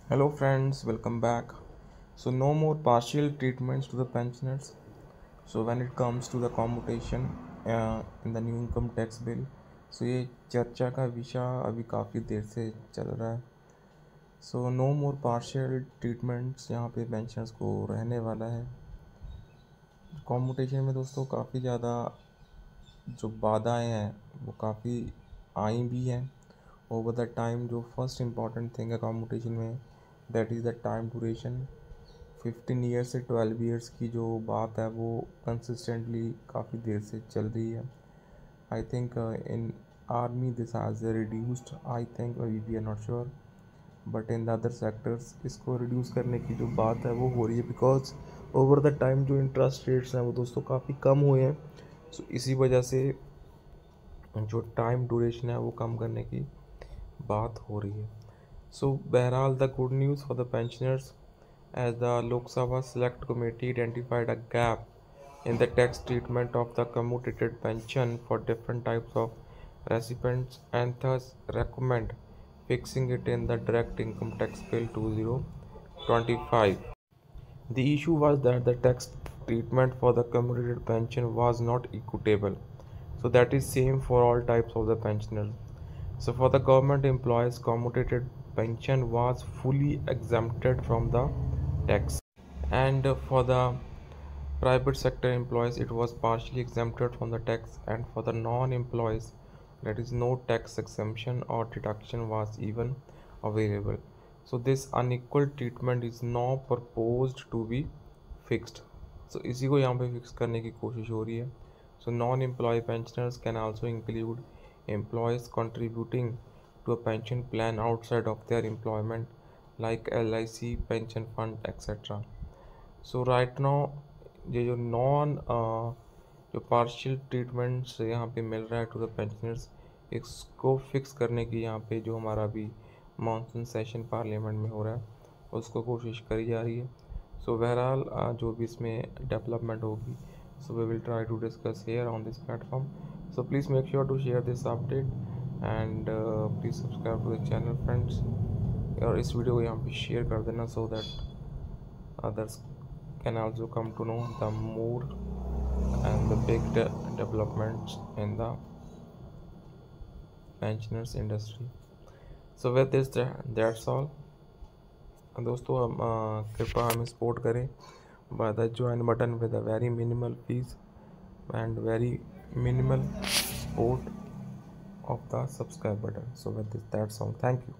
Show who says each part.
Speaker 1: Hello friends, welcome back. So no more partial treatments to the pensioners. So when it comes to the commutation in the new income tax bill, so ये चर्चा का विषय अभी काफ़ी देर से चल रहा है. सो नो मोर पार्शियल ट्रीटमेंट्स यहाँ पे पेंशनर्स को रहने वाला है. कॉम्यूटेशन में दोस्तों काफ़ी ज़्यादा जो बाधाएं हैं वो काफ़ी आई भी हैं ओवर द टाइम. जो फर्स्ट इम्पॉर्टेंट थिंग है कॉम्यूटेशन में, that is the time duration. 15 years से 12 ईयर्स की जो बात है वो कंसिस्टेंटली काफ़ी देर से चल रही है. I think in army this has reduced, I think we are not sure, but in the other sectors इसको रिड्यूस करने की जो बात है वो हो रही है, बिकॉज ओवर द टाइम जो इंटरेस्ट रेट्स हैं वो दोस्तों काफ़ी कम हुए हैं. सो इसी वजह से जो टाइम ड्यूरेशन है वो कम करने की बात हो रही है. सो बहरहाल the good news for the pensioners, as the Lok Sabha Select Committee identified a gap in the tax treatment of the commutated pension for different types of recipients and thus recommend fixing it in the Direct Income Tax Bill 2025. The issue was that the tax treatment for the commutated pension was not equitable. So that is same for all types of the pensioners. So for the government employees, commutated pension was fully exempted from the tax, and for the private sector employees it was partially exempted from the tax, and for the non-employees that is no tax exemption or deduction was even available. So this unequal treatment is now proposed to be fixed. So इसी को यहाँ पे fix करने की कोशिश हो रही है. So non-employee pensioners can also include employees contributing to a pension plan outside of their employment like LIC, pension fund, etc. So right now ये जो पार्शियल ट्रीटमेंट्स यहाँ पे मिल रहा है टू द पेंशनर्स, इसको फिक्स करने की यहाँ पे जो हमारा अभी मानसून सेशन पार्लियामेंट में हो रहा है उसको कोशिश करी जा रही है. सो बहरहाल जो भी इसमें डेवलपमेंट होगी, so we will try to discuss here on this platform. So please make sure to share this update and please subscribe to the channel friends. और इस वीडियो को यहाँ पे शेयर कर देना so that others can also come to know the more and the big developments in the pensioners industry. So with this that's all. दोस्तों हम कृपया हमें सपोर्ट करें by the join button with a very minimal fees and very minimal support of the subscribe button. So with this that's all. Thank you.